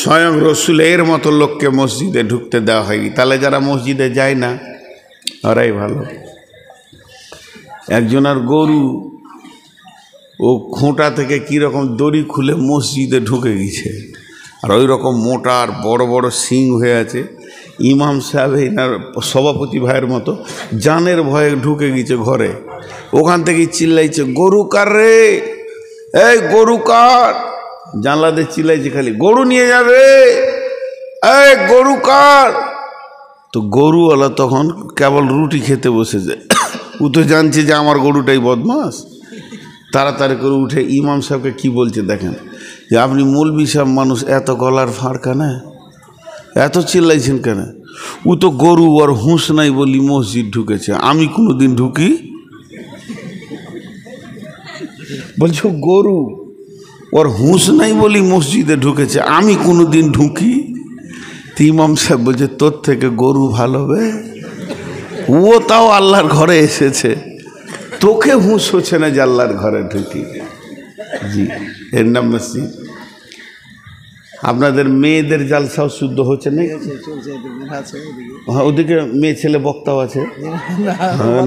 স্বয়ং রসুলের মতো লোককে মসজিদে ঢুকতে দেওয়া হয়নি। তাহলে যারা মসজিদে যায় না ওরাই ভালো। একজনের গরু ও খোঁটা থেকে কীরকম দড়ি খুলে মসজিদে ঢুকে গেছে, আর ওই রকম মোটা আর বড় বড় শিং হয়ে আছে। ইমাম সাহেব এনার সভাপতি ভাইয়ের মতো জানের ভয়ে ঢুকে গেছে ঘরে। ওখান থেকে চিল্লাইছে, গরু কার রে, এই গরু কার। জানলা দিয়ে চিল্লাইছে খালি, গরু নিয়ে যাবে, এই গরু কার। তো গরুওয়ালা তখন কেবল রুটি খেতে বসেছে, ও তো জানছে যে আমার গরুটাই বদমাস। তাড়াতাড়ি করে উঠে ইমাম সাহেবকে কি বলছে দেখেন, যে আপনি মৌলবি সাহেব মানুষ, এত গলার ফাঁড় কেন, এত চিল্লাইছেন কেন? ও তো গরু আর হুঁশ নাই বলি মসজিদ ঢুকেছে, আমি কোনোদিন ঢুকি? বলছো গরু ওর হুঁশ নাই বলি মসজিদে ঢুকেছে, আমি কোনোদিন ঢুকি? তো ইমাম সাহেব বলছে, তোর থেকে গরু ভালো হবে, ও তাও আল্লাহর ঘরে এসেছে, তোকে হুঁশ হচ্ছে না যে আল্লাহর ঘরে ঢুকি। জি, এর নাম মসজিদ। আপনাদের মেয়েদের জালসাও শুদ্ধ হচ্ছে না? হ্যাঁ, ওদিকে মেয়ে ছেলে বক্তাও আছে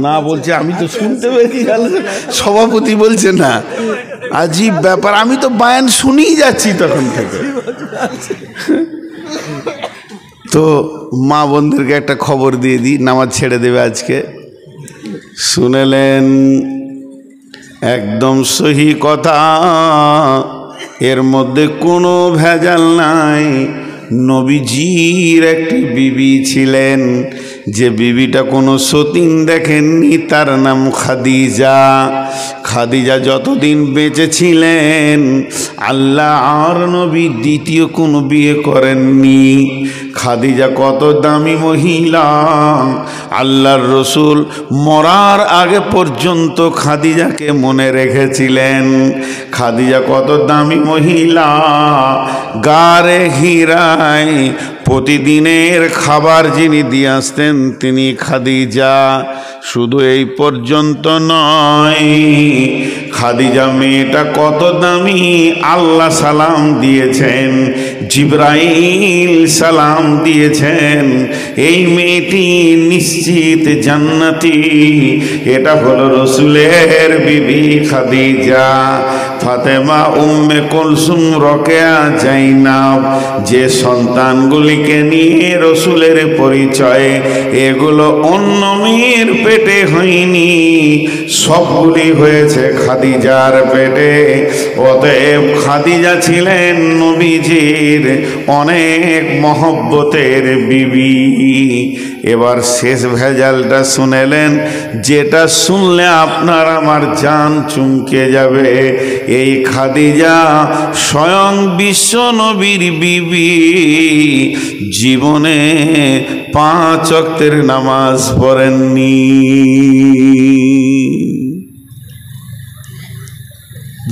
না বলছে, আমি তো শুনতে পেয়েছি। সভাপতি বলছে না, আজীব ব্যাপার, আমি তো বায়ান শুনেই যাচ্ছি তখন থেকে। তো মা বোনদেরকে একটা খবর দিয়ে দিই, নামাজ ছেড়ে দেবে আজকে। শুনেলেন, একদম সহি কথা, এর মধ্যে কোনো ভেজাল নাই। নবীজির একটি বিবি ছিলেন, যে বিবিটা কোনো সতীন দেখেননি, তার নাম খাদিজা। খাদিজা যতদিন বেঁচে ছিলেন আল্লাহ আর নবী দ্বিতীয় কোনো বিয়ে করেননি। খাদিজা কত দামি মহিলা, আল্লাহর রসুল মরার আগে পর্যন্ত খাদিজাকে মনে রেখেছিলেন। খাদিজা কত দামি মহিলা, গারে হীরায় প্রতিদিনের খাবার যিনি দিয়ে আসতেন তিনি খাদিজা। শুধু এই পর্যন্ত নয়, খাদিজা মেয়েটা কত দামি, আল্লাহ সালাম দিয়েছেন, জিবরাইল সালাম দিয়েছেন, এই মেয়েটি নিশ্চিত জান্নাতি। এটা হলো রসুলের বিবি খাদিজা। ফাতেমা, উম্মে কুলসুম, রোকেয়া, জাইনাব, যে সন্তানগুলিকে নিয়ে রসুলের পরিচয়, এগুলো অন্য মেয়ের পেটে হয়নি, সবগুলি হয়েছে খাদিজার পেটে। অতএব খাদিজা ছিলেন নবীজির অনেক মহব্বতের বিবি। এবার শেষ ভেজালটা শুনেলেন, যেটা শুনলে আপনার আমার জান চুমকে যাবে। এই খাদিজা স্বয়ং বিশ্ব নবীর বিবি, জীবনে 5 ওয়াক্তের নামাজ পড়েননি।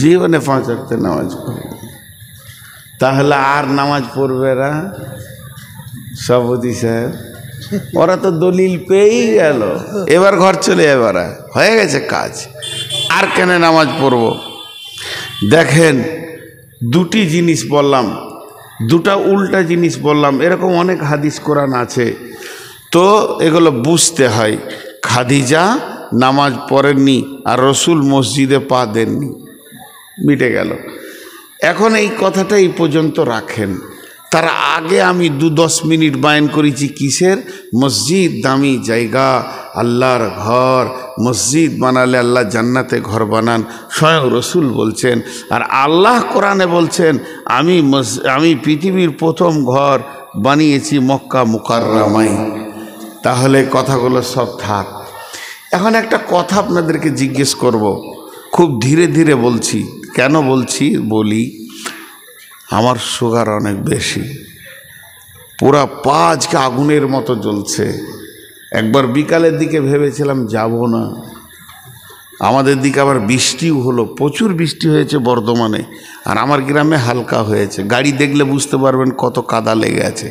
জীবনে 5 ওয়াক্তের নামাজ পড়েন, তাহলে আর নামাজ পড়বে না? সভাপতি সাহেব, ওরা তো দলিল পেয়েই গেল, এবার ঘর চলে যাবে, হয়ে গেছে কাজ, আর কেন নামাজ পড়ব? দেখেন, দুটি জিনিস বললাম, দুটা উল্টা জিনিস বললাম, এরকম অনেক হাদিস কোরআন আছে, তো এগুলো বুঝতে হয়। খাদিজা নামাজ পড়েননি আর রসুল মসজিদে পা দেননি, মিটে গেল। এখন এই কথাটা এই পর্যন্ত রাখেন। তার আগে আমি 2-10 মিনিট বায়ান করেছি কিসের? মসজিদ দামি জায়গা, আল্লাহর ঘর, মসজিদ বানালে আল্লাহ জান্নাতে ঘর বানান, স্বয়ং রসুল বলছেন। আর আল্লাহ কোরআনে বলছেন, আমি পৃথিবীর প্রথম ঘর বানিয়েছি মক্কা মুকাররমায়। তাহলে কথাগুলো সব থাক। এখন একটা কথা আপনাদেরকে জিজ্ঞেস করব, খুব ধীরে ধীরে বলছি। কেন বলছি? বলি, আমার সুগার অনেক বেশি, পুরা পা আজকে আগুনের মতো জ্বলছে। একবার বিকালের দিকে ভেবেছিলাম যাব না, আমাদের দিকে আবার বৃষ্টিও হলো, প্রচুর বৃষ্টি হয়েছে বর্ধমানে, আর আমার গ্রামে হালকা হয়েছে। গাড়ি দেখলে বুঝতে পারবেন কত কাদা লেগে আছে,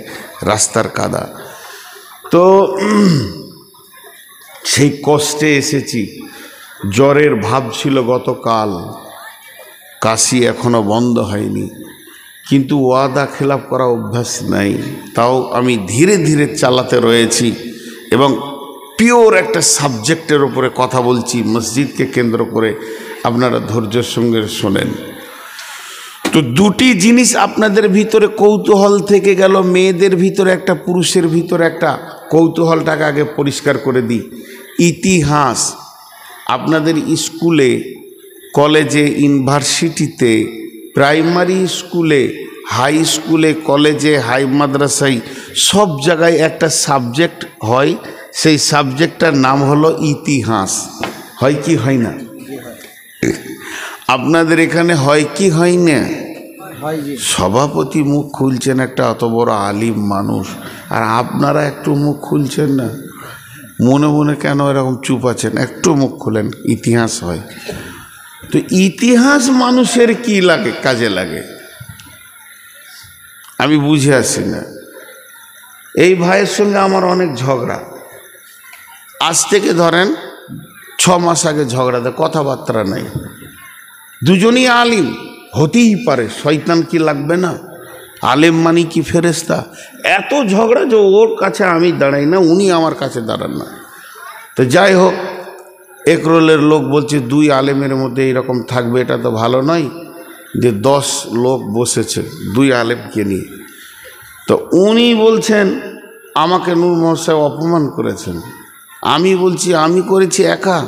রাস্তার কাদা। তো সেই কষ্টে এসেছি। জ্বরের ভাব ছিল গতকাল, কাশি এখনো বন্ধ হয়নি। কিন্তু ওয়াদা খেলাপ করা অভ্যাস নাই, তাও আমি ধীরে ধীরে চালাতে রয়েছি এবং পিওর একটা সাবজেক্টের উপরে কথা বলছি, মসজিদকে কেন্দ্র করে। আপনারা ধৈর্যের সঙ্গে শোনেন। তো দুটি জিনিস আপনাদের ভিতরে কৌতূহল থেকে গেল, মেয়েদের ভিতরে একটা, পুরুষের ভিতরে একটা। কৌতূহলটাকে আগে পরিষ্কার করে দিই। ইতিহাস আপনাদের স্কুলে, কলেজে, ইউনিভার্সিটিতে, প্রাইমারি স্কুলে, হাই স্কুলে, কলেজে, হাই মাদ্রাসায় সব জায়গায় একটা সাবজেক্ট হয়, সেই সাবজেক্টটার নাম হলো ইতিহাস। হয় কি হয় না? আপনাদের এখানে হয় কি হয় না? সভাপতি মুখ খুলছেন, একটা অত বড় আলিম মানুষ, আর আপনারা একটু মুখ খুলছেন না। মনে মনে কেন এরকম চুপ আছেন? একটু মুখ খুলেন। ইতিহাস হয়। তো ইতিহাস মানুষের কি লাগে, কাজে লাগে? আমি বুঝে আসি না। এই ভাইয়ের সঙ্গে আমার অনেক ঝগড়া, আজ থেকে ধরেন 6 মাস আগে ঝগড়া, কথাবার্তা নাই। দুজনই আলিম, হতেই পারে, শয়তান কি লাগবে না? আলেম মানি কি ফেরেস্তা? এত ঝগড়া যে ওর কাছে আমি দাঁড়াই না, উনি আমার কাছে দাঁড়ান না। তো যাই হোক, একরোলের লোক বলছে 2 আলেমের মধ্যে এইরকম থাকবে, এটা তো ভালো নয়। যে 10 লোক বসেছে 2 আলেমকে নিয়ে, তো উনি বলছেন আমাকে নূর মোহাম্মদ সাহেব অপমান করেছেন। আমি বলছি আমি করেছি একা,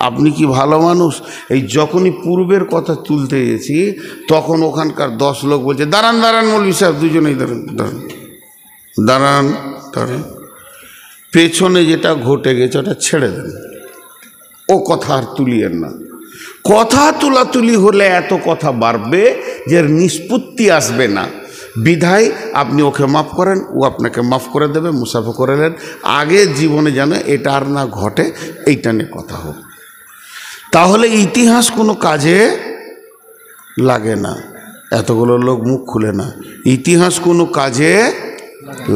আপনি কি ভালো মানুষ? এই যখনই পূর্বের কথা তুলতে গেছি, তখন ওখানকার 10 লোক বলছে দাঁড়ান দাঁড়ান মৌলভী সাহেব, দুজনেই দাঁড়ান দাঁড়ান দাঁড়ান দাঁড়ান। পেছনে যেটা ঘটে গেছে ওটা ছেড়ে দেন, ও কথা আর তুলিয়েন না। কথা তুলাতুলি হলে এত কথা বাড়বে যে নিষ্পত্তি আসবে না। বিধায় আপনি ওকে মাফ করেন, ও আপনাকে মাফ করে দেবে, মুসাফা করে নেন। আগে জীবনে যেন এটা আর না ঘটে, এইটা নিয়ে কথা হোক। তাহলে ইতিহাস কোনো কাজে লাগে না। এতগুলো লোক মুখ খুলে না, ইতিহাস কোনো কাজে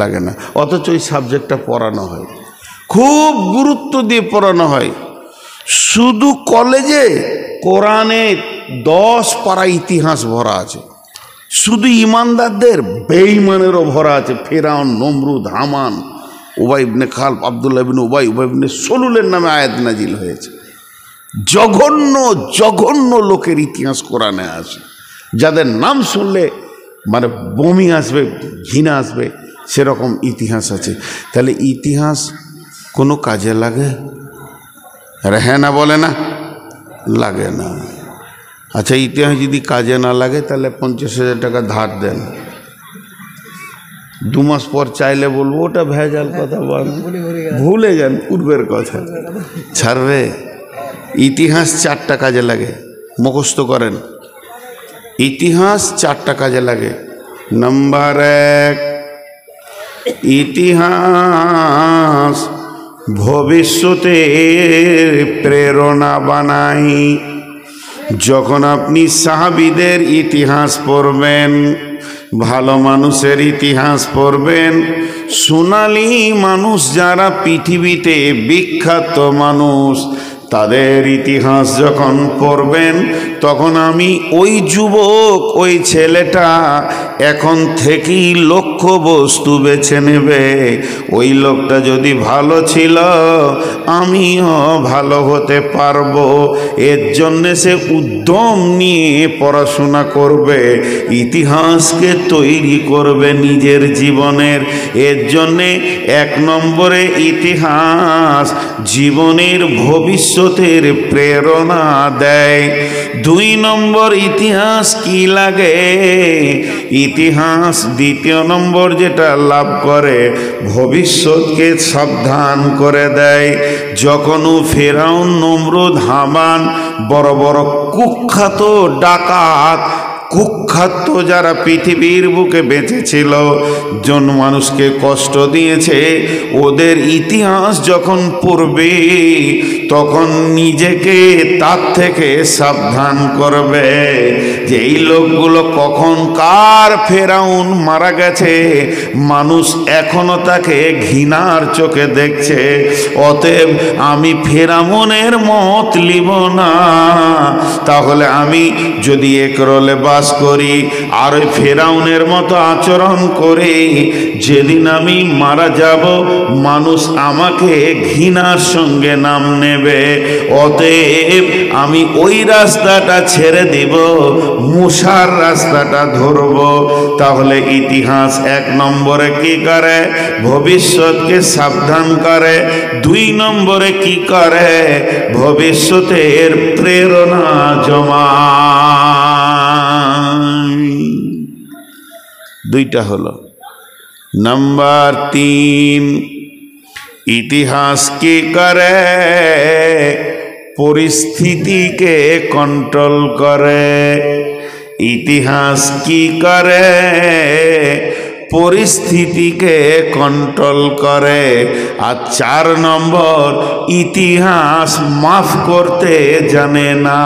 লাগে না, অথচ ওই সাবজেক্টটা পড়ানো হয়, খুব গুরুত্ব দিয়ে পড়ানো হয়। শুধু কলেজে কোরআনে 10 পারা ইতিহাস ভরা আছে, শুধু ইমানদারদের বেঈমানেরও ভরা আছে। ফেরাউন, নমরুদ, হামান, উবাই ইবনে খালফ, আব্দুল্লাহ ইবনে উবাই, উবাই ইবনে সলুলের নামে আয়াত নাজিল হয়েছে। জঘন্য জঘন্য লোকের ইতিহাস কোরআনে আছে, যাদের নাম শুনলে মানে বমি আসবে, ঘৃণা আসবে, সেরকম ইতিহাস আছে। তাহলে ইতিহাস কোনো কাজে লাগে? আরে হ্যাঁ না বলে না, লাগে না। আচ্ছা, ইতিহাস যদি কাজে না লাগে তাহলে 50,000 টাকা ধার দেন, 2 মাস পর চাইলে বলবো ওটা ভেজাল কথা, ভুলে যান পূর্বের কথা, ছাড়বে। ইতিহাস 4টা কাজে লাগে, মুখস্থ করেন। ইতিহাস 4টা কাজে লাগে। নাম্বার 1, ইতিহাস ভবিষ্যতের প্রেরণা বানাই। যখন আপনি সাহাবীদের ইতিহাস পড়বেন, ভালো মানুষের ইতিহাস পড়বেন, সোনালী মানুষ যারা পৃথিবীতে বিখ্যাত মানুষ, তাদের ইতিহাস যখন পড়বেন, তখন আমি ওই যুবক, ওই ছেলেটা এখন থেকেই লক্ষ্য বস্তু বেছে নেবে। ওই লোকটা যদি ভালো ছিল, আমিও ভালো হতে পারবো। এর জন্যে সে উদ্যম নিয়ে পড়াশোনা করবে, ইতিহাসকে তৈরি করবে নিজের জীবনের। এর জন্যে 1 নম্বরে ইতিহাস জীবনের ভবিষ্যতের প্রেরণা দেয়। 2 নম্বর ইতিহাস কি লাগে? ইতিহাস 2য় নম্বর যেটা লাভ করে, ভবিষ্যৎকে সাবধান করে দেয়। যখন ফেরাউন, নমরুদ, হামান, বড় বড় কুখ্যাত ডাকাত, কুখ্যাত যারা পৃথিবীর বুকে বেঁচেছিল, জন মানুষকে কষ্ট দিয়েছে, ওদের ইতিহাস যখন পড়বে, তখন নিজেকে তার থেকে সাবধান করবে যে এই লোকগুলো কখন কার ফেরাউন মারা গেছে, মানুষ এখনো তাকে ঘৃণার চোখে দেখছে। অতএব আমি ফেরাউনের মত লিব না। তাহলে আমি যদি একরোলে বাস বাস করি আর ওই ফেরাউনের মতো আচরণ করে যেদিন আমি মারা যাব মানুষ আমাকে ঘৃণার সঙ্গে নাম নেবে। অতএব আমি ওই রাস্তাটা ছেড়ে দিব, মুসার রাস্তাটা ধরব। তাহলে ইতিহাস 1 নম্বরে কি করে? ভবিষ্যৎকে সাবধান করে। 2 নম্বরে কি করে? ভবিষ্যতের প্রেরণা জমায়। 2টা হলো। নাম্বার 3, ইতিহাস কি করে? পরিস্থিতিকে কন্ট্রোল করে। ইতিহাস কি করে? পরিস্থিতিকে কন্ট্রোল করে। আর 4 নম্বর, ইতিহাস মাফ করতে জানে না।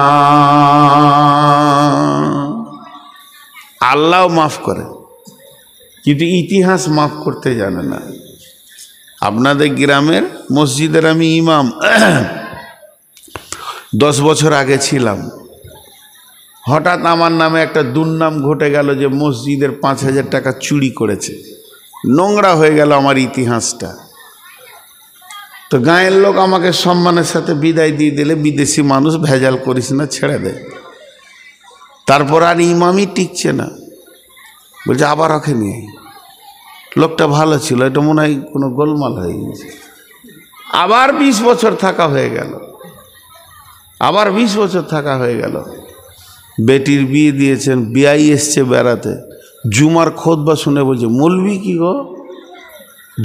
আল্লাহ মাফ করে কিন্তু ইতিহাস মাফ করতে জানে না। আপনাদের গ্রামের মসজিদের আমি ইমাম 10 বছর আগে ছিলাম। হঠাৎ আমার নামে একটা দুর্নাম ঘটে গেল যে মসজিদের 5,000 টাকা চুরি করেছে। নোংরা হয়ে গেল আমার ইতিহাসটা। তো গাঁয়ের লোক আমাকে সম্মানের সাথে বিদায় দিয়ে দিলে, বিদেশি মানুষ ভেজাল করিস না, ছেড়ে দেয়। তারপর আর ইমামই টিকছে না, বলছে আবার ওকে নিয়ে। লোকটা ভালো ছিল, এটা মনে হয় কোনো গোলমাল হয়ে গেছে। আবার 20 বছর থাকা হয়ে গেল, আবার 20 বছর থাকা হয়ে গেল। বেটির বিয়ে দিয়েছেন, বিয়াই এসছে বেড়াতে, জুমার খুতবা শুনে বলছে মৌলবি কি গো,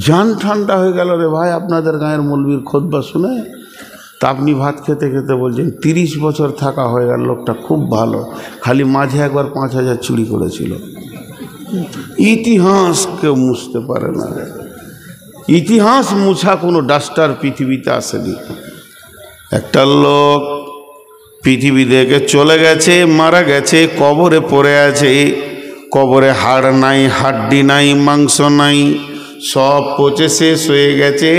জান ঠান্ডা হয়ে গেল রে ভাই আপনাদের গায়ের মৌলবির খুতবা শুনে। তা আপনি ভাত খেতে খেতে বলছেন 30 বছর থাকা হয়ে গেল, লোকটা খুব ভালো, খালি মাঝে একবার 5,000 চুরি করেছিল। ইতিহাস কেউ মুছতে পারে না। ইতিহাস মুছা কোনো ডাস্টার পৃথিবীতে আসেনি। একটা লোক পৃথিবী থেকে চলে গেছে, মারা গেছে, কবরে পড়ে আছে। কবরে হাড় নাই, হাড্ডি নাই, মাংস নাই, সব পচে শেষ হয়ে গেছে।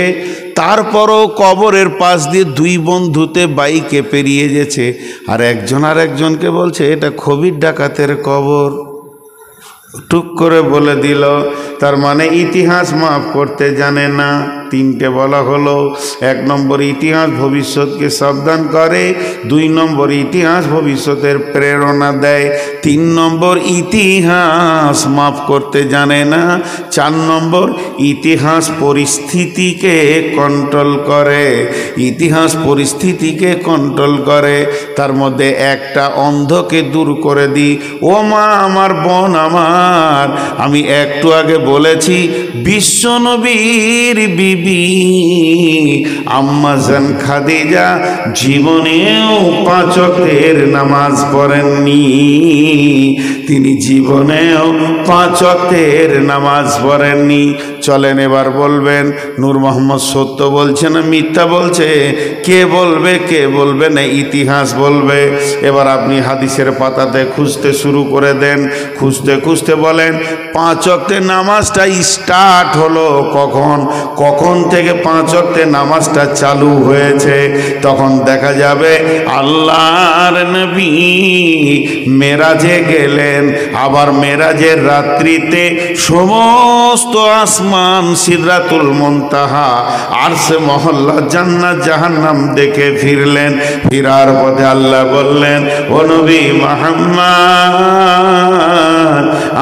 তারপরও কবরের পাশ দিয়ে 2 বন্ধুতে বাইকে পেরিয়ে গেছে, আর একজন আর একজনকে বলছে এটা খবির ডাকাতের কবর। টুক করে বলে দিল। তার মানে ইতিহাস মাফ করতে জানে না। 3টে বলা হলো। 1 নম্বর, ইতিহাস ভবিষ্যৎকে সাবধান করে। 2 নম্বর, ইতিহাস ভবিষ্যতের প্রেরণা দেয়। 3 নম্বর, ইতিহাস মাফ করতে জানে না। 4 নম্বর, ইতিহাস পরিস্থিতিকে কন্ট্রোল করে। ইতিহাস পরিস্থিতিকে কন্ট্রোল করে। তার মধ্যে একটা অন্ধকে দূর করে দিই। ও মা আমার, বোন আমার, আমি একটু আগে বলেছি বিশ্বনবীর বিবি আম্মা জান খাদিজা জীবনেও 5 ওয়াক্তের নামাজ পড়েননি। তিনি জীবনেও 5 ওয়াক্তের নামাজ পড়েননি। চলেন এবার বলবেন নূর মোহাম্মদ সত্য বলছে না মিথ্যা বলছে? কে বলবে? কে বলবে না? ইতিহাস বলবে। এবার আপনি হাদিসের পাতাতে খুঁজতে শুরু করে দেন। খুঁজতে খুঁজতে বলেন 5 ওয়াক্তের নামাজটা স্টার্ট হলো কখন? কখন থেকে 5 ওয়াক্তের নামাজটা চালু হয়েছে? তখন দেখা যাবে আল্লাহর নবী মেরাজে গেলেন। আবার মেরাজের রাত্রিতে সমস্ত আসমান, সিদরাতুল মুনতাহা, আরশে মহল্লা, জান্নাত জাহান্নাম দেখে ফিরলেন। ফিরার পথে আল্লাহ বললেন, ও নবী মুহাম্মদ,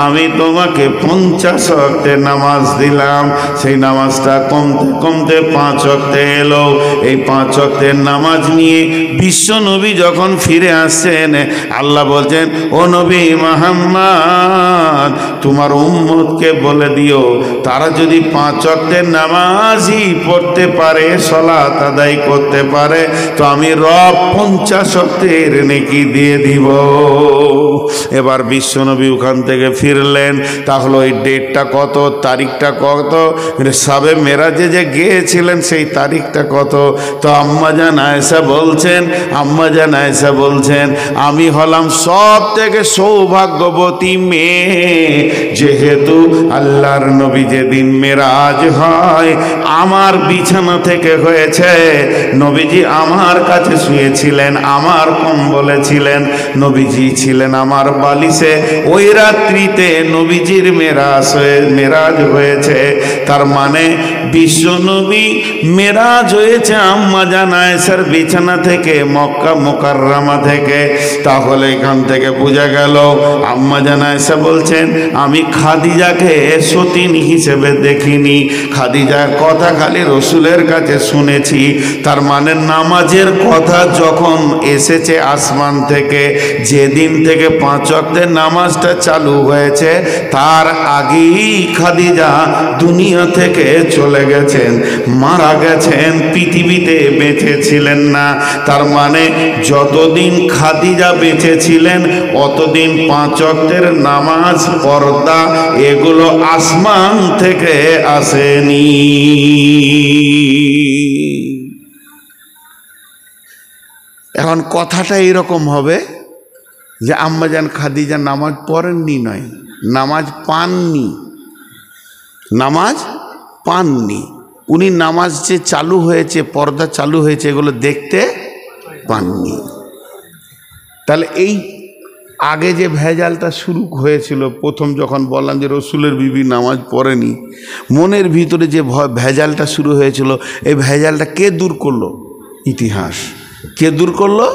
আমি তোমাকে 50 ওয়াক্তের নামাজ দিলাম। সেই নামাজটা কমতে কমতে 5 ওয়াক্তে এলো। এই 5 ওয়াক্তের নামাজ নিয়ে বিশ্ব নবী যখন ফিরে আসছেন, আল্লাহ বলছেন, ও নবী মুহাম্মদ, তোমার উম্মতকে বলে দিও তারা যদি 5 ওয়াক্তের নামাজই পড়তে পারে, সালাত আদায় করতে পারে, তো আমি রব 50 ওয়াক্তের নেকি দিয়ে দিব। এবার বিশ্ব নবী ওখান থেকে ফিরলেন। তাহলে ওই ডেটটা কত, তারিখটা কত, সবে মেরাজে যে গিয়েছিলেন সেই তারিখটা কত? তো আম্মাজান আয়েশা বলছেন আমি হলাম সব থেকে সৌভাগ্যবতী মেয়ে, যেহেতু আল্লাহর নবী যেদিন মেরাজ হয় আমার বিছানা থেকে হয়েছে। নবীজি আমার কাছে শুয়েছিলেন, আমার কম্বলে ছিলেন, নবীজি ছিলেন আমার বালিশে। ওই রাত্রিতে নবীজির মেরাজ হয়েছে। তার মানে বিশ্ব নবী মেরাজ হয়েছে আম্মাজান আয়েশার বিছানা থেকে, মক্কা মুকাররমা থেকে। তাহলে এখান থেকে বোঝা গেল আম্মাজান আয়েশা বলছেন আমি খাদিজাকে সতীন হিসেবে দেখিনি, খাদিজার কথা খালি রসুলের কাছে শুনেছি। তার মানে নামাজের কথা যখন এসেছে আসমান থেকে, যেদিন থেকে 5 ওয়াক্তের নামাজটা চালু হয়েছে তার আগেই খাদিজা দুনিয়া থেকে চলে গেছেন, মারা গেছেন, পৃথিবীতে বেঁচে ছিলেন না। তার মানে যতদিন খাদিজা বেঁচে ছিলেন অতদিন 5 ওয়াক্তের নামাজ, পর্দা এগুলো আসমান থেকে আসেনি। এখন কথাটা এরকম হবে যে আম্মাজান খাদিজা নামাজ পড়েননি নয়, নামাজ পাননি। উনি নামাজ যে চালু হয়েছে, পর্দা চালু হয়েছে, এগুলো দেখতে পাননি। তাহলে এই আগে যে ভেজালটা শুরু হয়েছিল, প্রথম যখন বললাম যে রসুলের বিবি নামাজ পড়েনি, মনের ভিতরে যে ভেজালটা শুরু হয়েছিল, এই ভেজালটা কে দূর করলো? ইতিহাস। কে দূর করলো?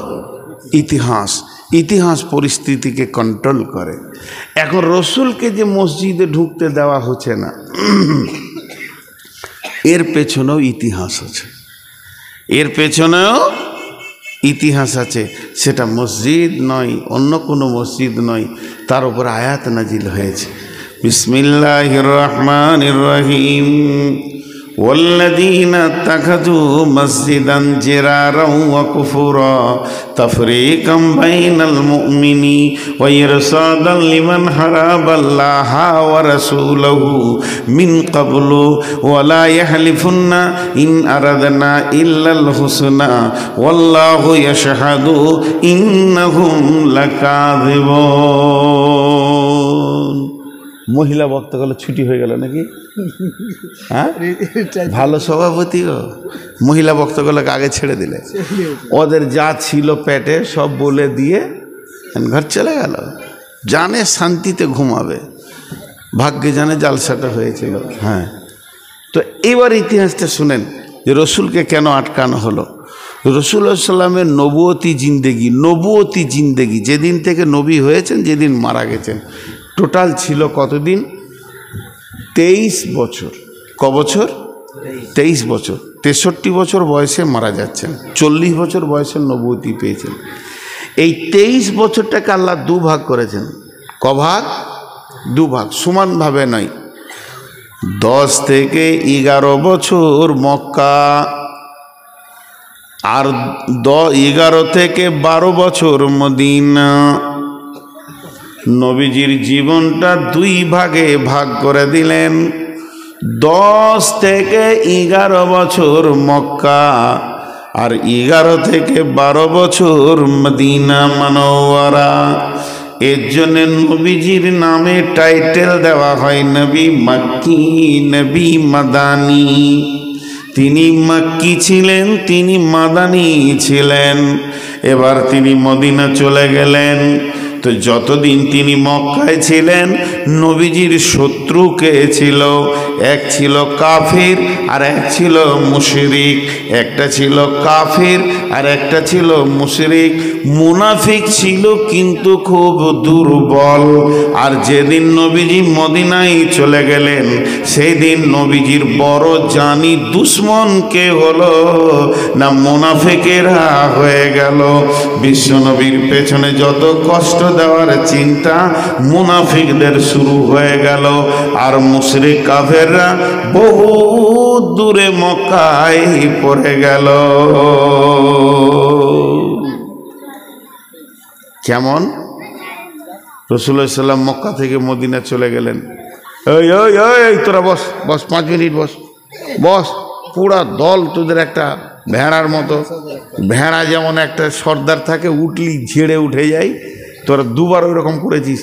ইতিহাস পরিস্থিতিকে কন্ট্রোল করে। এখন রসুলকে যে মসজিদে ঢুকতে দেওয়া হচ্ছে না, এর পেছনেও ইতিহাস আছে, সেটা মসজিদ নয়, অন্য কোনো মসজিদ নয়, তার উপর আয়াত নাজিল হয়েছে। বিসমিল্লাহির রহমানির রহিম। والذين اتخذوا مسجدا جرارا وكفرا تفريقا بين المؤمنين وإرصادا لمن حارب الله ورسوله من قبل ولا يحلفن إن أردنا إلا الحسنى والله يشهد إنهم لكاذبون। মহিলা বক্তাগুলো ছুটি হয়ে গেল নাকি? হ্যাঁ, ভালো সভাপতি গো, মহিলা বক্তাগুলোকে আগে ছেড়ে দিলে, ওদের যা ছিল পেটে সব বলে দিয়ে ঘর চলে গেল, জানে শান্তিতে ঘুমাবে, ভাগ্যে জানে জালসাটা হয়েছিল। হ্যাঁ, তো এবার ইতিহাসটা শুনেন যে রসুলকে কেন আটকানো হলো। রসুল্লাহ সাল্লামের নবুয়তি জিন্দেগি যেদিন থেকে নবী হয়েছেন, যেদিন মারা গেছেন, টোটাল ছিল কতদিন? 23 বছর। ক বছর? 23 বছর। 63 বছর বয়সে মারা যাচ্ছেন, 40 বছর বয়সে নবুয়তি পেয়েছেন। এই 23 বছরটাকে আল্লাহ দুভাগ করেছেন। কভাগ? দুভাগ, সমানভাবে নয়। 10 থেকে 11 বছর মক্কা, আর 11 থেকে 12 বছর মদিনা। নবীজির জীবনটা 2 ভাগে ভাগ করে দিলেন। 10 থেকে 11 বছর মক্কা, আর 11 থেকে 12 বছর মদিনা মুনাওয়ারা। এর জন্য নবীজির নামে টাইটেল দেওয়া হয় নবী মক্কি, নবী মাদানী। তিনি মক্কি ছিলেন, তিনি মাদানী ছিলেন। এবার তিনি মদিনা চলে গেলেন। তো যতদিন তিনি মক্কায় ছিলেন, নবীজির শত্রু কে ছিল? এক ছিল কাফির আর এক ছিল মুশরিক। একটা ছিল কাফির আর একটা ছিল মুশরিক। মুনাফিক ছিল কিন্তু খুব দুর্বল। আর যেদিন নবীজি মদিনায় চলে গেলেন, সেই দিন নবীজির বড় জানি দুশ্মন কে হলো? না মুনাফিকেরা হয়ে গেল। বিশ্বনবীর পেছনে যত কষ্ট দেওয়ার চিন্তা, মুনাফিকদের শুরু হয়ে গেল। আর মুশরিক কাফেররা বহু দূরে মক্কায় পড়ে গেল। কেমন? রাসূলুল্লাহ সাল্লাল্লাহু আলাইহি ওয়াসাল্লাম মক্কা থেকে মদিনা চলে গেলেন। এই ওই ওই তোরা বস বস, 5 মিনিট বস বস। পুরা দল তোদের একটা ভেড়ার মতো, ভেড়া যেমন একটা সর্দার থাকে, উঠলি ঝেড়ে উঠে যায়, তোরা দুবার ওই রকম করেছিস।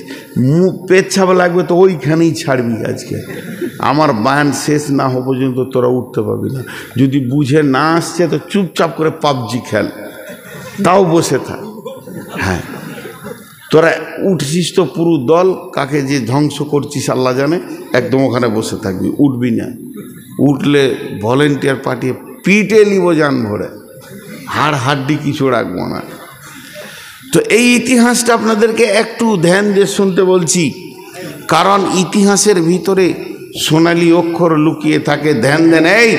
পেচ্ছাপ লাগবে তো ওইখানেই ছাড়বি। আজকে আমার বায়ান শেষ না হওয়া পর্যন্ত তোরা উঠতে পারবি না। যদি বুঝে না আসছে তো চুপচাপ করে পাবজি খেল, তাও বসে থাক। হ্যাঁ, তোরা উঠছিস তো পুরো দল, কাকে যে ধ্বংস করছিস আল্লাহ জানে, একদম ওখানে বসে থাকবি, উঠবি না। উঠলে ভলেন্টিয়ার পাঠিয়ে পিটে নিব জান ভরে, হাড় হাড্ডি কিছু রাখবো না। তো এই ইতিহাসটা আপনাদেরকে একটু ধ্যান দিয়ে শুনতে বলছি, কারণ ইতিহাসের ভিতরে সোনালী অক্ষর লুকিয়ে থাকে। ধ্যান দেন, এই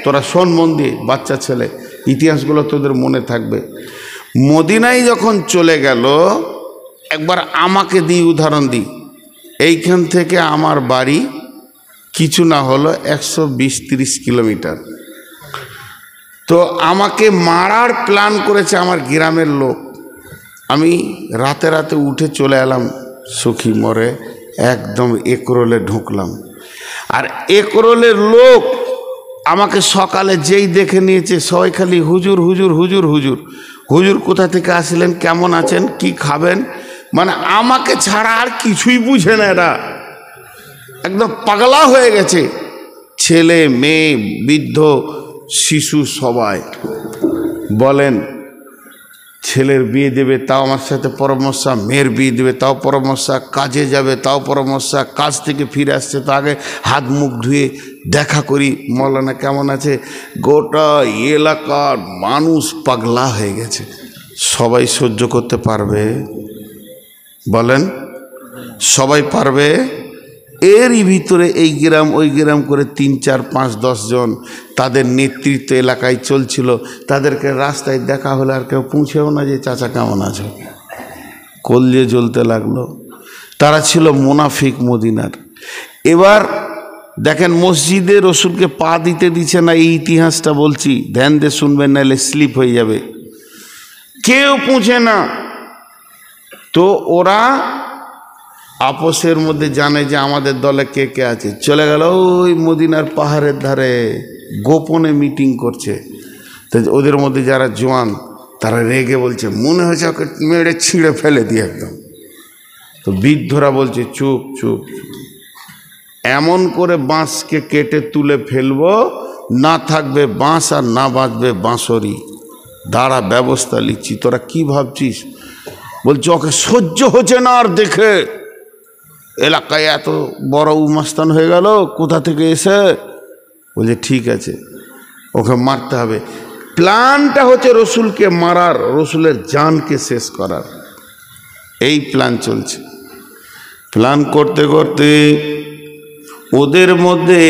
তোরা শোন মন দিয়ে, বাচ্চা ছেলে, ইতিহাসগুলো তোদের মনে থাকবে। মদিনায় যখন চলে গেল, একবার আমাকে দিই উদাহরণ দিই। এইখান থেকে আমার বাড়ি কিছু না হলো 120-30 কিলোমিটার। তো আমাকে মারার প্ল্যান করেছে আমার গ্রামের লোক। আমি রাতে রাতে উঠে চলে এলাম সখী মোড়ে, একদম একরোলে ঢুকলাম। আর একরোলের লোক আমাকে সকালে যেই দেখে নিয়েছে, সবাই খালি হুজুর হুজুর হুজুর হুজুর হুজুর, কোথা থেকে আসলেন, কেমন আছেন, কি খাবেন, মানে আমাকে ছাড়া আর কিছুই বুঝে না। এরা একদম পাগলা হয়ে গেছে, ছেলে মেয়ে বৃদ্ধ শিশু সবাই। বলেন, ছেলের বিয়ে দেবে তাও আমার সাথে পরামর্শ, মেয়ের বিয়ে দেবে তাও পরামর্শ, কাজে যাবে তাও পরামর্শ, কাজ থেকে ফিরে আসছে তো আগে হাত মুখ ধুয়ে দেখা করি, মৌলানা কেমন আছে। গোটা এলাকার মানুষ পাগলা হয়ে গেছে। সবাই সহ্য করতে পারবে? বলেন, সবাই পারবে? এরই ভিতরে এই গ্রাম ওই গ্রাম করে 3, 4, 5, 10 জন তাদের নেতৃত্ব এলাকায় চলছিল। তাদেরকে রাস্তায় দেখা হলে আর কেউ পৌঁছেও না যে চাচা কেমন আছে, কলজে জ্বলতে লাগলো। তারা ছিল মুনাফিক মদিনার। এবার দেখেন, মসজিদে রসুলকে পা দিতে দিচ্ছে না, এই ইতিহাসটা বলছি, ধ্যান দিয়ে শুনবেন, নাহলে স্লিপ হয়ে যাবে। কেউ পৌঁছে না। তো ওরা আপোষের মধ্যে জানে যে আমাদের দলে কে কে আছে, চলে গেল ওই মদিনার পাহাড়ের ধারে গোপনে মিটিং করছে। তো ওদের মধ্যে যারা জওয়ান, তারা রেগে বলছে, মনে হয়েছে ওকে মেরে ছিঁড়ে ফেলে দিয়ে একদম। তো বৃদ্ধরা বলছে, চুপ চুপ, এমন করে বাঁশকে কেটে তুলে ফেলবো, না থাকবে বাঁশ আর না বাঁচবে বাঁশরি। দাঁড়া, ব্যবস্থা নিচ্ছি। তোরা কি ভাবছিস? বলছে ওকে সহ্য হচ্ছে না আর দেখে, এলাকায় এত বড় উমাস্তান হয়ে গেল, কোথা থেকে এসে। বলছে ঠিক আছে, ওকে মারতে হবে। প্ল্যানটা হচ্ছে রসুলকে মারার, রসুলের জানকে শেষ করার, এই প্ল্যান চলছে। প্ল্যান করতে করতে ওদের মধ্যে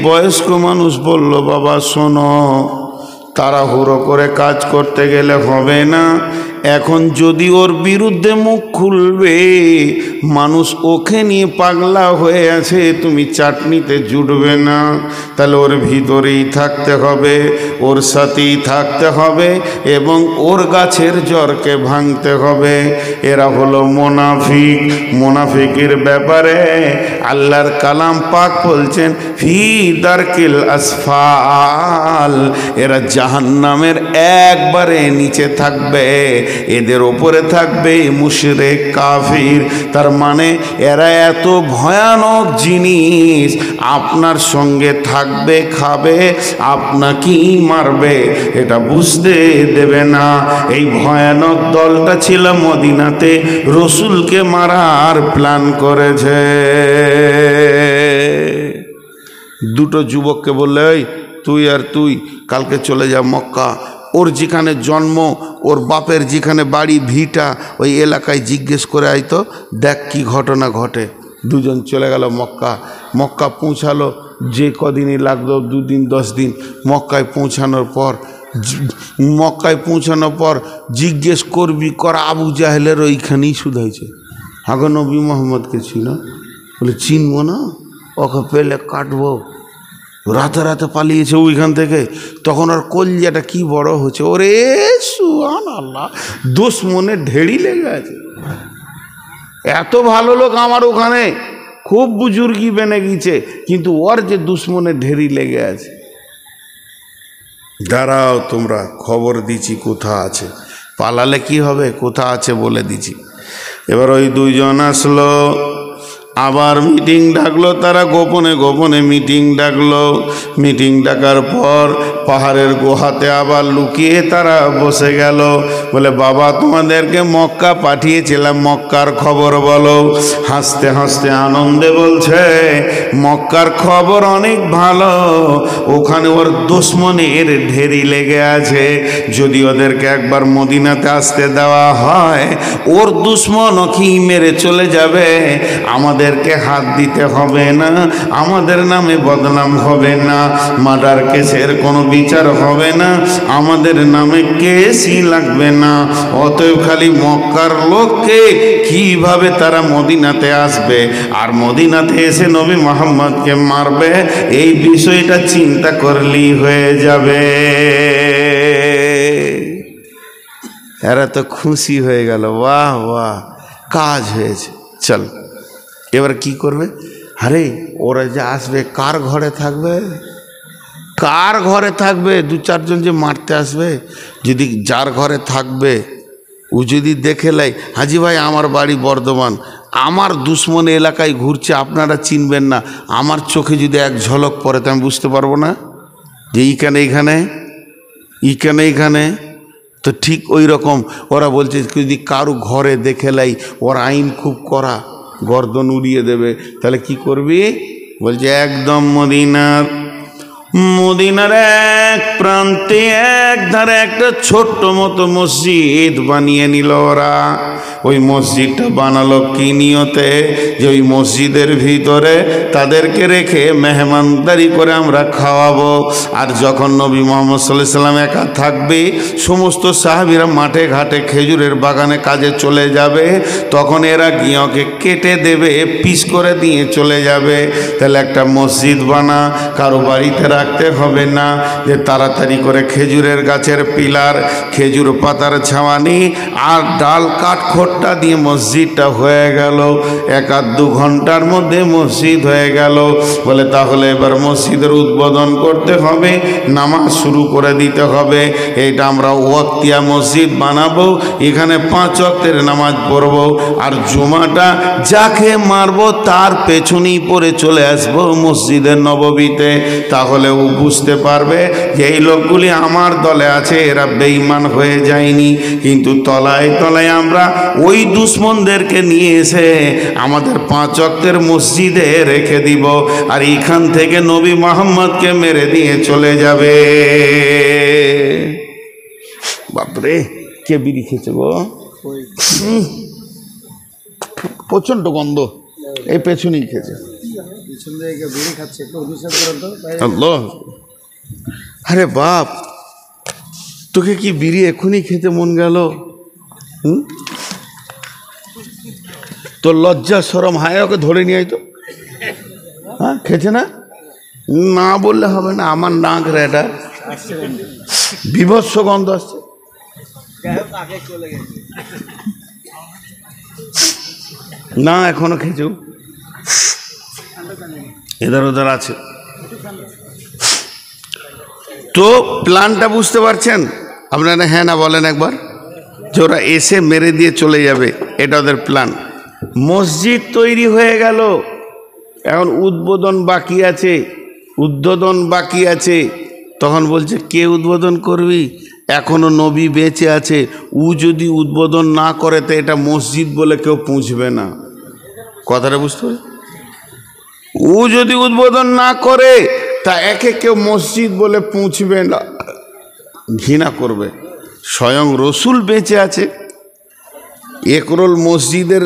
বয়স্ক মানুষ বলল, বাবা শোনো, তাড়াহুড়ো করে কাজ করতে গেলে হবে না। এখন যদি ওর বিরুদ্ধে মুখ খুলবে, মানুষ ওকে নিয়ে পাগলা হয়ে আছে, তুমি চাটনিতে জুটবে না। তাহলে ওর ভিতরেই থাকতে হবে, ওর সাথেই থাকতে হবে, এবং ওর গাছের জড়কে ভাঙতে হবে। এরা হলো মুনাফিক। মুনাফিকের ব্যাপারে আল্লাহর কালাম পাক বলছেন, ফি দারকিল আসফাল, এরা জাহান্নামের একবারে নিচে থাকবে, এদের ওপরে থাকবে মুশরিক কাফির। তার মানে এরা এত ভয়ানক জিনিস, আপনার সঙ্গে থাকবে, খাবে, আপনাকেই মারবে, এটা বুঝতে দেবে না। এই ভয়ানক দলটা ছিল মদিনাতে, রসুলকে মারার প্ল্যান করেছে। দুটো যুবককে বললে, ওই তুই আর তুই কালকে চলে যা মক্কা, ওর যেখানে জন্ম, ওর বাপের যেখানে বাড়ি ভিটা, ওই এলাকায় জিজ্ঞেস করে আইতো, দেখ কি ঘটনা ঘটে। দুজন চলে গেল মক্কা। মক্কা পৌঁছালো, যে কদিনই লাগলো, 2 দিন 10 দিন। মক্কায় পৌঁছানোর পর জিজ্ঞেস করবি করা, আবু জাহেলের ওইখানেই শুধাইছে, হাগো নবী মোহাম্মদকে চিনো? বলে চিনবো না, ওকে পেলে কাটবো। রাতে রাতে পালিয়েছে ওইখান থেকে। তখন আর কলজাটা কি বড় হচ্ছে, ওরে সুবহানাল্লাহ, দুশ্মনের ঢেড়ি লেগে আছে। এত ভালো লোক আমার ওখানে, খুব বুজুর্গি বেনে গিয়েছে, কিন্তু ওর যে দুশ্মনের ঢেরি লেগে আছে। দাঁড়াও, তোমরা খবর দিচ্ছি কোথা আছে। পালালে কি হবে, কোথা আছে বলে দিছি। এবার ওই দুইজন আসলো, আবার মিটিং ডাকলো, তারা গোপনে গোপনে মিটিং ডাকলো। মিটিং ডাকার পর পাহাড়ের গুহাতে আবার লুকিয়ে তারা বসে গেল। বলে বাবা, তোমাদেরকে মক্কা পাঠিয়েছিলাম, মক্কার খবর বলো। হাসতে হাসতে আনন্দে বলছে, মক্কার খবর অনেক ভালো, ওখানে ওর দুশ্মনের ঢেরি লেগে আছে। যদি ওদেরকে একবার মদিনাতে আসতে দেওয়া হয়, ওর দুশ্মন কি মেরে চলে যাবে, আমাদেরকে হাত দিতে হবে না, আমাদের নামে বদনাম হবে না, মার্ডার কেসের কোনো বিচার হবে না, আমাদের নামে কেসই লাগবে না। অতএব খালি মক্কার লোককে কিভাবে তারা মদিনাতে আসবে আর মদিনাতে এসে নবী মুহাম্মদকে মারবে, এই বিষয়টা চিন্তা করলেই হয়ে যাবে। এরা তো খুশি হয়ে গেল, বাহ বাহ, কাজ হয়েছে, চল। এবার কি করবে? আরে ওরা যে আসবে কার ঘরে থাকবে, কার ঘরে থাকবে? দু চারজন যে মারতে আসবে, যদি যার ঘরে থাকবে ও যদি দেখে লাই, হাজি ভাই আমার বাড়ি বর্ধমান, আমার দুশ্মন এলাকায় ঘুরছে, আপনারা চিনবেন না, আমার চোখে যদি এক ঝলক পড়ে তো আমি বুঝতে পারবো না যে এইখানে এইখানে এইখানে এইখানে। তো ঠিক ওই রকম ওরা বলছে, যদি কারো ঘরে দেখে লাই, ওর আইন খুব কড়া, গর্দন উড়িয়ে দেবে। তাহলে কি করবি? বলছে একদম মদিনার এক প্রান্তে এক ধারে একটা ছোট্ট মতো মসজিদ বানিয়ে নিল ওরা। ওই মসজিদটা বানালো কি নিয়তে? যে ওই মসজিদের ভিতরে তাদেরকে রেখে মেহমানদারি করে আমরা খাওয়াবো। আর যখন নবী মুহাম্মদ সাল্লাল্লাহু আলাইহি ওয়াসাল্লাম একা থাকবে, সমস্ত সাহাবীরা মাঠে ঘাটে খেজুরের বাগানে কাজে চলে যাবে, তখন এরা গিয়ে ওকে কেটে দেবে, পিস করে দিয়ে চলে যাবে। তাহলে একটা মসজিদ বানা, কারো বাড়িতে রাখতে হবে না, যে তাড়াতাড়ি করে খেজুরের গাছের পিলার, খেজুর পাতার ছাওয়ানি আর ডাল কাঠ খোট্টা দিয়ে মসজিদটা হয়ে গেল। 1-2 ঘন্টার মধ্যে মসজিদ হয়ে গেল। বলে তাহলে এবার মসজিদের উদ্বোধন করতে হবে, নামাজ শুরু করে দিতে হবে। এইটা আমরা ওয়াক্তিয়া মসজিদ বানাবো, এখানে 5 ওয়াক্তের নামাজ পড়বো, আর জুমাটা যাকে মারবো তার পেছনেই পড়ে চলে আসবো মসজিদে নববীতে। তাহলে ও বুঝতে পারবে যে এই লোকগুলি আমার দলে আছে, এরা বেঈমান হয়ে যায়নি। কিন্তু তলায় তলায় আমরা ওই দুশ্মনদেরকে নিয়ে এসে আমাদের 5 ওয়াক্তের মসজিদে রেখে দিব, আর এখান থেকে নবী মুহাম্মদকে মেরে দিয়ে চলে যাবে। বাপরে, কে বিড়ি খেয়েছে গো? প্রচন্ড গন্ধ, এই পেছনেই খেয়েছে। আরে বাপ, তোকে কি বিড়ি এখনই খেতে মন গেল? তোর লজ্জা শরম হায়, ওকে ধরে নিয়ে আয় তো। হ্যাঁ, খেছে না? না বললে হবে না, আমার নাক রে, এটা বিভৎস গন্ধ আসছে। না এখনো খেয়েছ, এধার ওধার আছে। তো প্ল্যানটা বুঝতে পারছেন আপনারা? হ্যাঁ না বলেন একবার, যে ওরা এসে মেরে দিয়ে চলে যাবে, এটা ওদের প্ল্যান। মসজিদ তৈরি হয়ে গেল, এখন উদ্বোধন বাকি আছে, উদ্বোধন বাকি আছে। তখন বলছে কে উদ্বোধন করবি? এখনো নবী বেঁচে আছে, ও যদি উদ্বোধন না করে তো এটা মসজিদ বলে কেউ পুঁছবে না। কথাটা বুঝতে পারে? ও যদি উদ্বোধন না করে তা একে কেউ মসজিদ বলে পুঁছবে না, ঘৃণা করবে। স্বয়ং রসুল বেঁচে আছে। একরোল মসজিদের,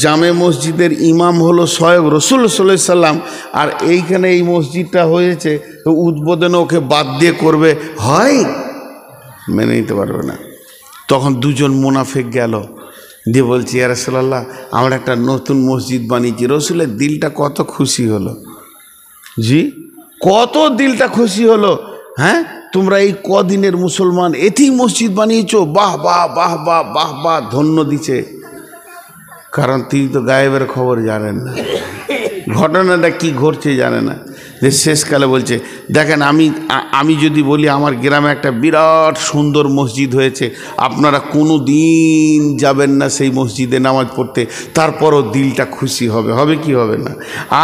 জামে মসজিদের ইমাম হলো স্বয়ং রসুল সাল্লাল্লাহু আলাইহি সাল্লাম, আর এইখানে এই মসজিদটা হয়েছে, তো উদ্বোধনে ওকে বাদ দিয়ে করবে, হয় মেনে নিতে পারবে না। তখন দুজন মুনাফিক গেল, দিয়ে বলছি ইয়া রাসূলুল্লাহ, আমরা একটা নতুন মসজিদ বানিয়েছি। রসুলের দিলটা কত খুশি হলো, জি কত দিলটা খুশি হলো। হ্যাঁ, তোমরা এই কদিনের মুসলমান এতেই মসজিদ বানিয়েছো, বাহ বাহ বাহ বাহ বাহ বাহ, ধন্য দিছে। কারণ তিনি তো গায়েবের খবর জানেন না, ঘটনাটা কি ঘটছে জানে না। যে শেষকালে বলছে দেখেন আমি যদি বলি আমার গ্রামে একটা বিরাট সুন্দর মসজিদ হয়েছে, আপনারা কোনো দিন যাবেন না সেই মসজিদে নামাজ পড়তে, তারপরও দিলটা খুশি হবে, হবে কি হবে না?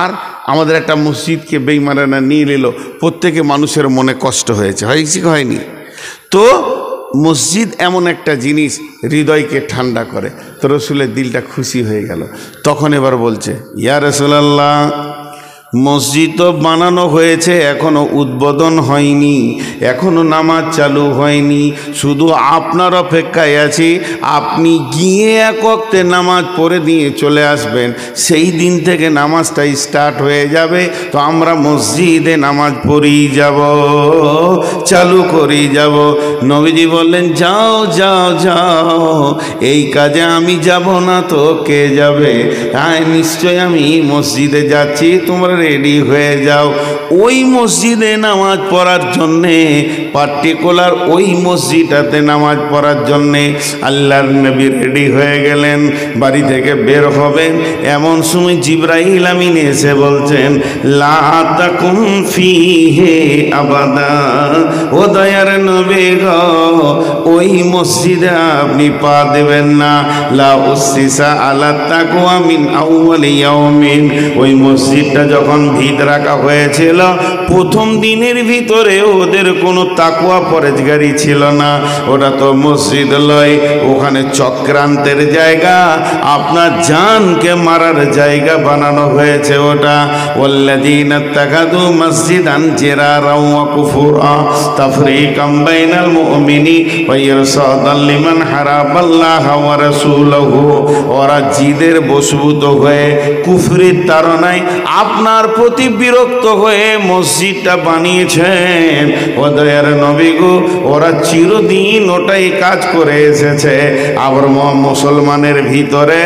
আর আমাদের একটা মসজিদকে বেঈমানেরা নিয়ে নিল, প্রত্যেকে মানুষের মনে কষ্ট হয়েছে, হয়েছে কি হয়নি? তো মসজিদ এমন একটা জিনিস হৃদয়কে ঠান্ডা করে। তো রসুলের দিলটা খুশি হয়ে গেল। তখন এবার বলছে ইয়া রাসূলুল্লাহ, মসজিদ তো বানানো হয়েছে, এখনো উদ্বোধন হয়নি, এখনো নামাজ চালু হয়নি, শুধু আপনার অপেক্ষায় আছি। আপনি গিয়ে এক ওয়াক্তে নামাজ পড়ে দিয়ে চলে আসবেন, সেই দিন থেকে নামাজটা স্টার্ট হয়ে যাবে। তো আমরা মসজিদে নামাজ পড়েই যাব, চালু করেই যাব। নবীজি বললেন যাও যাও যাও, এই কাজে আমি যাব না তো কে যাবে? হ্যাঁ নিশ্চয় আমি মসজিদে যাচ্ছি, তোমরা রেডি হয়ে যাও। ওই মসজিদে নামাজ পড়ার জন্যে, পার্টিকুলার ওই মসজিদটাতে নামাজ পড়ার জন্যে আল্লাহর নবী রেডি হয়ে গেলেন, বাড়ি থেকে বের হবেন। এমন সময় জিবরাইল আমিন এসে বলছেন লা তাকুম ফিহি আবাদা, ও দয়ার নবী গো, ওই মসজিদে আপনি পা দেবেন না। লা উসসিসা আলা তাকওয়া মিন আউয়ালি ইয়াউমিন, ওই মসজিদটা যখন ভিত রাখা হয়েছিল প্রথম দিনের ভিতরে ওদের কোনো তাকওয়া পরেজগারি ছিল না। ওটা তো মসজিদ লয়, ওখানে চক্রান্তের জায়গা, আপনার জানকে মারার জায়গা বানানো হয়েছে ওটা। ওয়াল্লাযীনা ইত্তাখাযু মাসজিদান জিরারা ওয়া কুফুরা তাফরীকাম বাইনাল মুমিনি ওয়া ইরসাদান লিমান হারাবাল্লাহ ওয়া রাসূলুহু, ওরা জিদের বশভূত হয়ে কুফরির তাড়নায় আপনার প্রতি বিরক্ত হয়ে মসজিদটা বানিয়েছেন। ও দয়ার নবী গো, ওরা চিরদিন ওটাই কাজ করে এসেছে। আবার মুসলমানের ভিতরে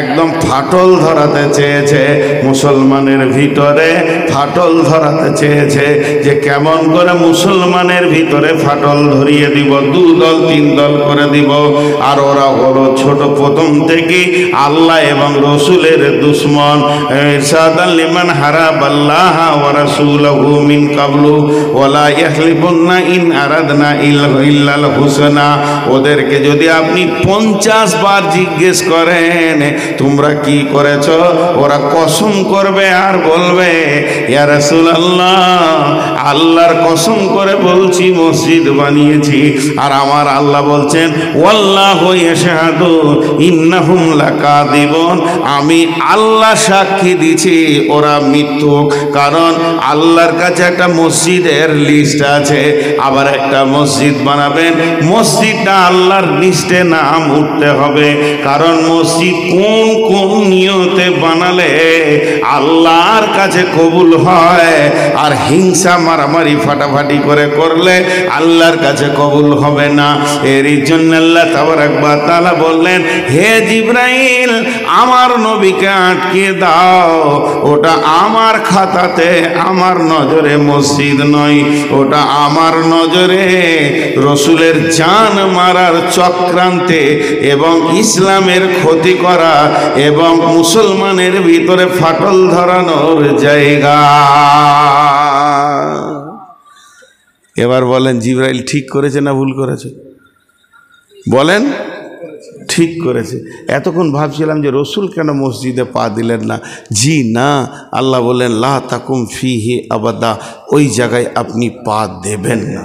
একদম ফাটল ধরাতে চেয়েছে, মুসলমানের ভিতরে ফাটল ধরাতে চেয়েছে। যে কেমন করে মুসলমানের ভিতরে ফাটল ধরিয়ে দিব, 2 দল 3 দল করে দিব। আর ওরা হলো ছোট প্রথম থেকে আল্লাহ এবং রসুলের দুশ্মন। ইরসাদান লিমান হারাবাল্লাহ ওয়া রাসূলুহু মিন কাবলু ওয়ালা ইয়াহলিফুন্না ইন আরাদনা ইল্লাল হুসনা। ওদেরকে যদি আপনি 50 বার জিজ্ঞেস করেন তোমরা কি করেছো, ওরা কসম করবে আর বলবে ইয়া রাসূলুল্লাহ, আল্লাহর কসম করে বলছি মসজিদ বানিয়েছি। আর আমার আল্লাহ বলছেন ওয়াল্লাহু ইয়াশহাদু ইন্নাহুম লাকাযিবুন, আমি আল্লাহ সাক্ষী দিছি ওরা মিথ্যুক। কারণ আল্লাহর কাছে একটা মসজিদের লিস্ট আছে। আবার একটা মসজিদ বানাবেন, মসজিদটা আল্লাহর লিস্টে নাম উঠতে হবে। কারণ মসজিদ কোন কোন নিয়তে বানালে আল্লাহর কাছে কবুল হয়, আর হিংসা মারামারি ফাটাফাটি করে করলে আল্লাহর কাছে কবুল হবে না। এরই জন্য আল্লাহ তাবারাক ওয়া তাআলা বললেন হে জিবরাইল, আমার নবীকে আটকে দাও, ওটা আমার খাতাতে আমার নজরে মসজিদ নয়, ওটা আমার নজরে রসুলের জান মারার চক্রান্তে এবং ইসলামের ক্ষতি করা এবং মুসলমানের ভিতরে ফাটল ধরানোর জায়গা। এবার বলেন জিবরাইল ঠিক করেছে না ভুল করেছে? বলেন ঠিক করেছে। এতক্ষণ ভাবছিলাম যে রসুল কেন মসজিদে পা দিলেন না। জি না, আল্লাহ বলেন লা তাকুম ফিহি আবাদা, ওই জায়গায় আপনি পা দেবেন না।